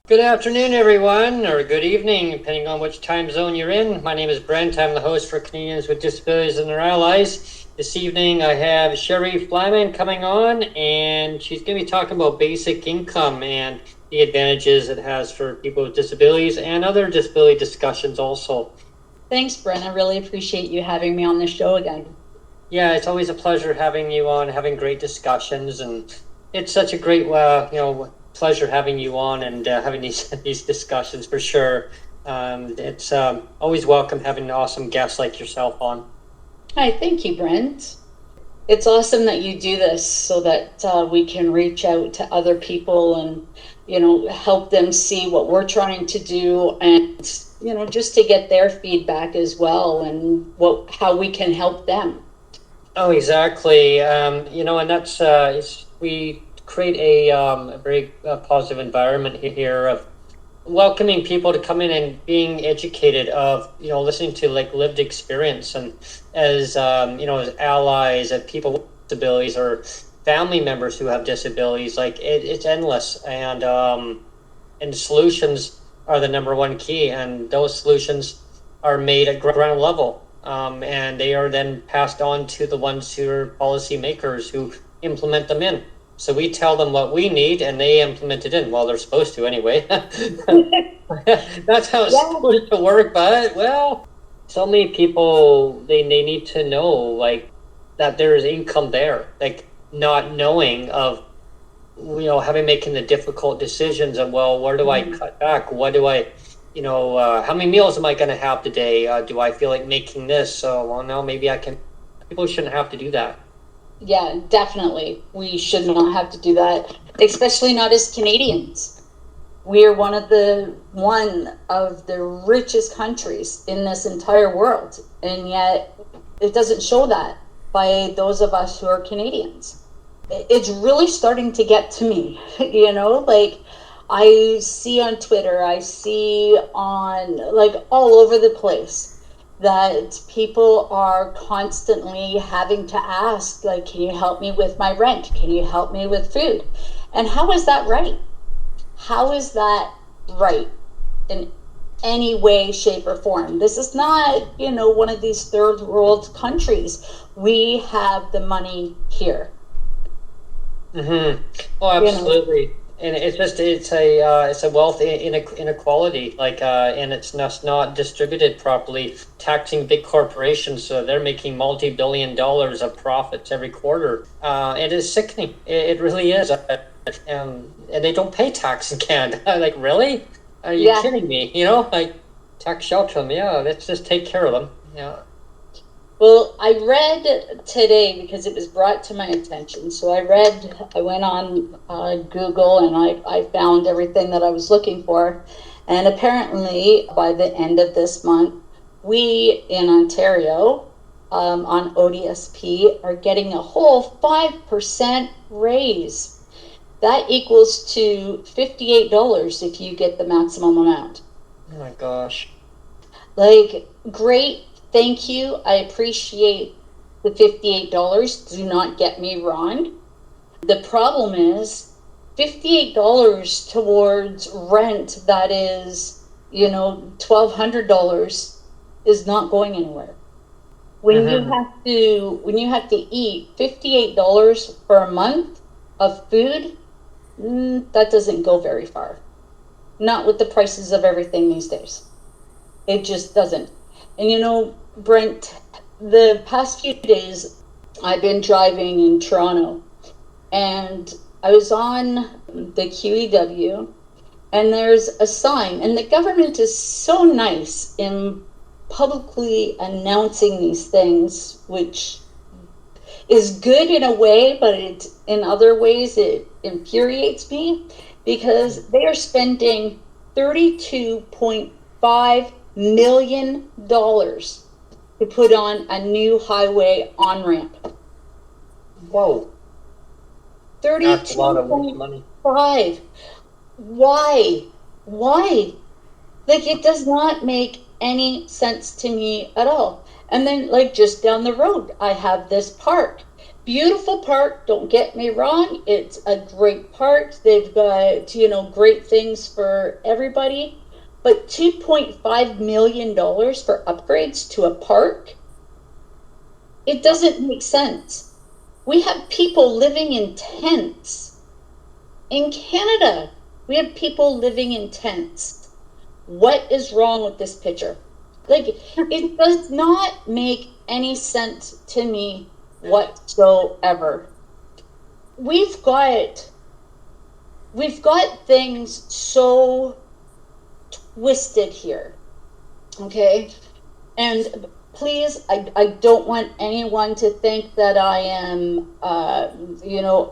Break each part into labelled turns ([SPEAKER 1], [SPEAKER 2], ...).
[SPEAKER 1] Good afternoon, everyone, or good evening, depending on which time zone you're in. My name is Brent. I'm the host for Canadians with Disabilities and Their Allies. This evening, I have Sherry Flaman coming on, and she's going to be talking about basic income and the advantages it has for people with disabilities and other disability discussions also.
[SPEAKER 2] Thanks, Brent. I really appreciate you having me on the show again.
[SPEAKER 1] Yeah, it's always a pleasure having you on, having great discussions, and it's such a great, pleasure having you on and having these discussions for sure. It's always welcome having awesome guests like yourself on.
[SPEAKER 2] Hi, thank you, Brent. It's awesome that you do this so that we can reach out to other people and, help them see what we're trying to do and, just to get their feedback as well and how we can help them.
[SPEAKER 1] Oh, exactly. And that's we create a very positive environment here of welcoming people to come in and being educated of listening to like lived experience and as as allies of people with disabilities or family members who have disabilities. Like it's endless, and solutions are the number one key, and those solutions are made at ground level. And they are then passed on to the ones who are policymakers who implement them in. So we tell them what we need, and they implement it in. Well, they're supposed to anyway. That's how it's supposed to work. But so many people they need to know like that there is income there, like not knowing of having making the difficult decisions of where do I cut back? What do I how many meals am I going to have today? Do I feel like making this? So, no, maybe I can. People shouldn't have to do that.
[SPEAKER 2] Yeah, definitely. We should not have to do that, especially not as Canadians. We are one of the richest countries in this entire world, and yet it doesn't show that by those of us who are Canadians. It's really starting to get to me, like I see on Twitter, I see on like all over the place that people are constantly having to ask, like, can you help me with my rent? Can you help me with food? And how is that right? How is that right in any way, shape, or form? This is not, one of these third world countries. We have the money here.
[SPEAKER 1] Mm-hmm. Oh, absolutely. And it's a wealth inequality, like and it's not distributed properly. Taxing big corporations, so they're making multi-billion dollars of profits every quarter. It is sickening. It really is. And they don't pay tax in Canada. Like, really? Are you kidding me? Like tax shelter them. Yeah, let's just take care of them. Yeah.
[SPEAKER 2] Well, I read today because it was brought to my attention. So I went on Google and I found everything that I was looking for. And apparently by the end of this month, we in Ontario on ODSP are getting a whole 5% raise. That equals to $58 if you get the maximum amount.
[SPEAKER 1] Oh my gosh.
[SPEAKER 2] Like, great. Thank you. I appreciate the $58. Do not get me wrong. The problem is $58 towards rent that is, $1,200 is not going anywhere. When you have to eat $58 for a month of food, that doesn't go very far. Not with the prices of everything these days. It just doesn't. And Brent, the past few days I've been driving in Toronto and I was on the QEW and there's a sign, and the government is so nice in publicly announcing these things, which is good in a way, but in other ways it infuriates me because they are spending $32.5 million to put on a new highway on-ramp.
[SPEAKER 1] Whoa.
[SPEAKER 2] 32.5. Why? Like, it does not make any sense to me at all. And then, like, just down the road, I have this park Beautiful park, don't get me wrong. It's a great park. They've got, great things for everybody. But $2.5 million for upgrades to a park, it doesn't make sense. We have people living in tents. In Canada, we have people living in tents. What is wrong with this picture? Like, it does not make any sense to me whatsoever. We've got things so twisted here, okay? And please, I don't want anyone to think that I am, a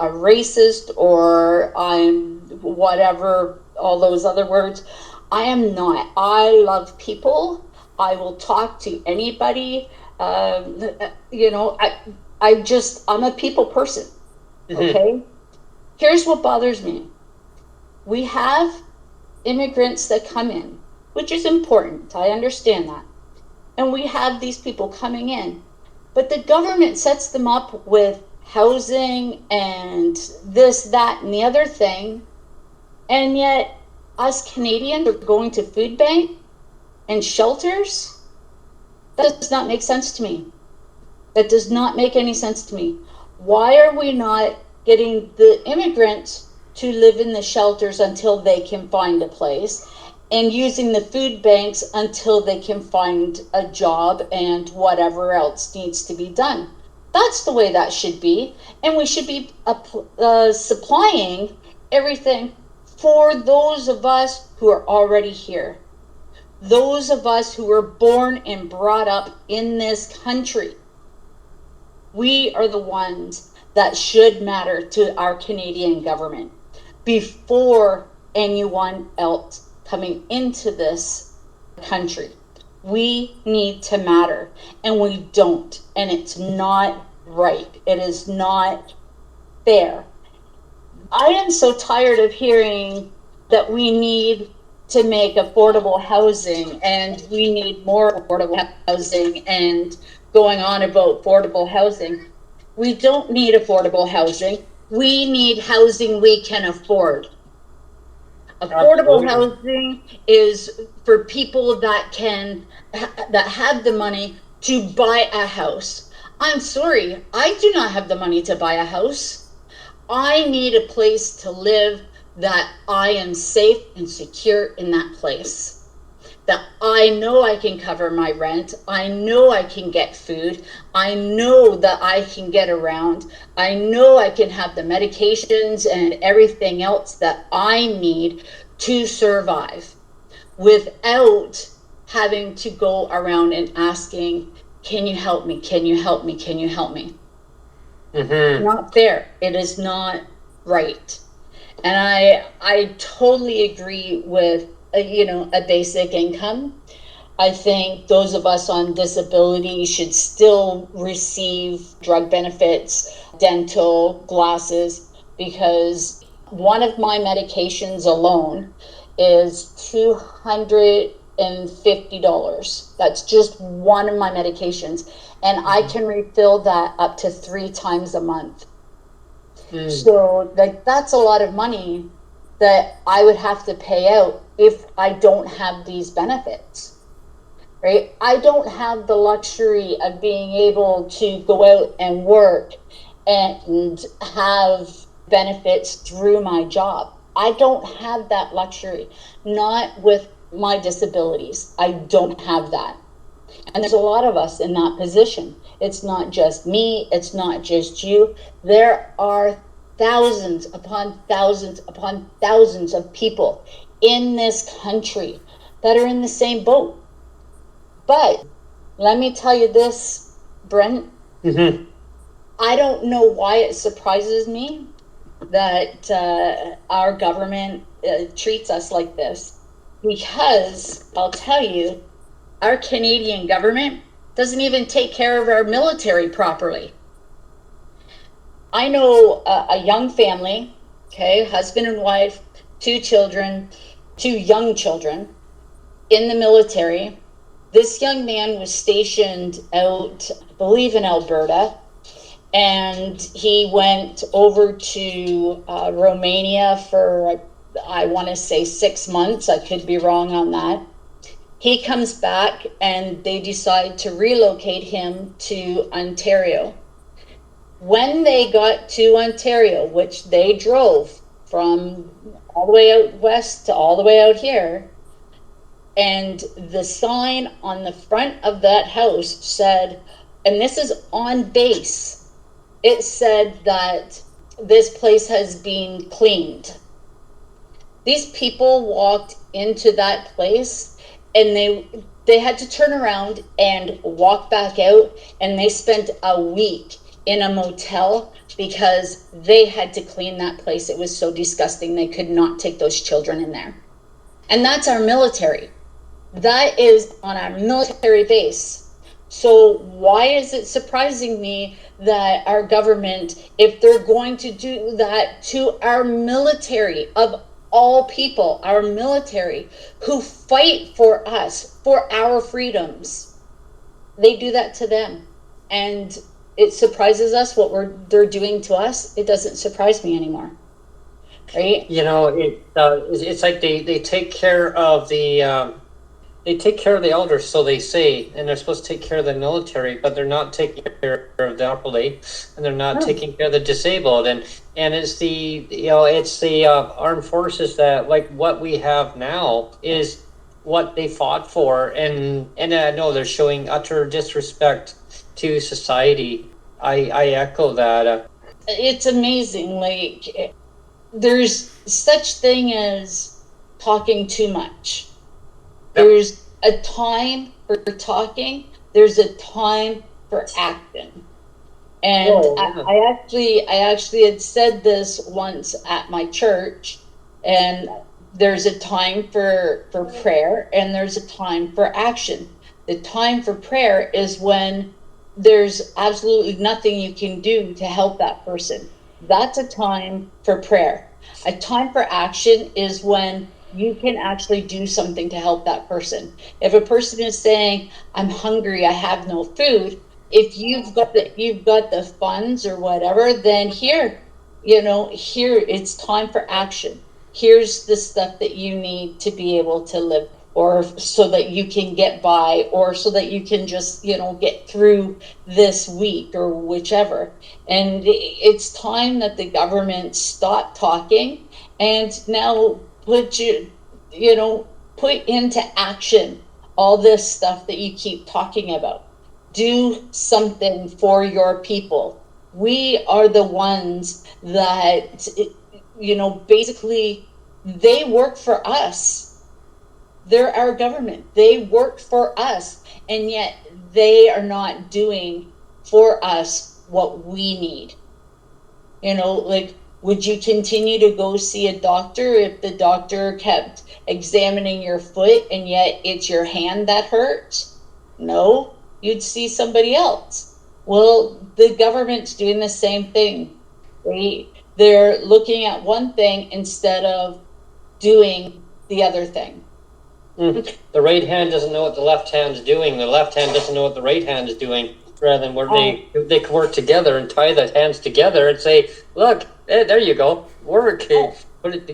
[SPEAKER 2] racist, or I'm whatever, all those other words. I am not. I love people. I will talk to anybody. I'm a people person, okay? Here's what bothers me. We have immigrants that come in, which is important. I understand that. And we have these people coming in, but the government sets them up with housing and this, that, and the other thing. And yet us Canadians are going to food bank and shelters. That does not make sense to me. That does not make any sense to me. Why are we not getting the immigrants to live in the shelters until they can find a place, and using the food banks until they can find a job and whatever else needs to be done? That's the way that should be. And we should be supplying everything for those of us who are already here. Those of us who were born and brought up in this country. We are the ones that should matter to our Canadian government before anyone else coming into this country. We need to matter, and we don't, and it's not right. It is not fair. I am so tired of hearing that we need to make affordable housing, and we need more affordable housing, and going on about affordable housing. We don't need affordable housing. We need housing we can afford. Affordable
[SPEAKER 1] Absolutely.
[SPEAKER 2] housing is for people that have the money to buy a house. I'm sorry, I do not have the money to buy a house. I need a place to live that I am safe and secure in that place. That I know I can cover my rent. I know I can get food. I know that I can get around. I know I can have the medications and everything else that I need to survive without having to go around and asking, can you help me? Can you help me? Can you help me? Not fair. It is not right. And I totally agree with a basic income. I think those of us on disability should still receive drug benefits, dental, glasses, because one of my medications alone is $250. That's just one of my medications. And I can refill that up to 3 times a month. So that's a lot of money that I would have to pay out if I don't have these benefits, right? I don't have the luxury of being able to go out and work and have benefits through my job. I don't have that luxury, not with my disabilities. I don't have that. And there's a lot of us in that position. It's not just me. It's not just you. There are thousands upon thousands upon thousands of people in this country that are in the same boat. But let me tell you this, Brent. I don't know why it surprises me that our government treats us like this. Because I'll tell you, our Canadian government doesn't even take care of our military properly. I know a young family, okay, husband and wife, 2 children, 2 young children in the military. This young man was stationed out, I believe, in Alberta, and he went over to Romania for, I want to say 6 months. I could be wrong on that. He comes back and they decide to relocate him to Ontario. When they got to Ontario, which they drove from all the way out west to all the way out here, and the sign on the front of that house said, and this is on base, it said that this place has been cleaned. These people walked into that place and they had to turn around and walk back out, and they spent a week in a motel because they had to clean that place. It was so disgusting. They could not take those children in there. And that's our military. That is on our military base. So why is it surprising me that our government, if they're going to do that to our military of all people, our military who fight for us, for our freedoms, they do that to them? And it surprises us what they're doing to us. It doesn't surprise me anymore, right?
[SPEAKER 1] It's like they take care of the elders, so they say, and they're supposed to take care of the military, but they're not taking care of the elderly, and they're not taking care of the disabled, and it's the armed forces that, like, what we have now is what they fought for, and I know they're showing utter disrespect to society. I echo that.
[SPEAKER 2] It's amazing. Like, there's such thing as talking too much. There's a time for talking. There's a time for acting. And I actually had said this once at my church, and there's a time for prayer and there's a time for action. The time for prayer is when there's absolutely nothing you can do to help that person. That's a time for prayer. A time for action is when you can actually do something to help that person. If a person is saying, I'm hungry, I have no food, if you've got the funds or whatever, then here it's time for action. Here's the stuff that you need to be able to live, or so that you can get by, or so that you can just, get through this week or whichever. And it's time that the government stop talking and now put into action all this stuff that you keep talking about. Do something for your people. We are the ones that, basically they work for us. They're our government. They work for us, and yet they are not doing for us what we need. Would you continue to go see a doctor if the doctor kept examining your foot and yet it's your hand that hurts? No, you'd see somebody else. Well, the government's doing the same thing. They're looking at one thing instead of doing the other thing.
[SPEAKER 1] The right hand doesn't know what the left hand is doing. The left hand doesn't know what the right hand is doing. Rather than where they can work together and tie the hands together and say, look, there you go, work. But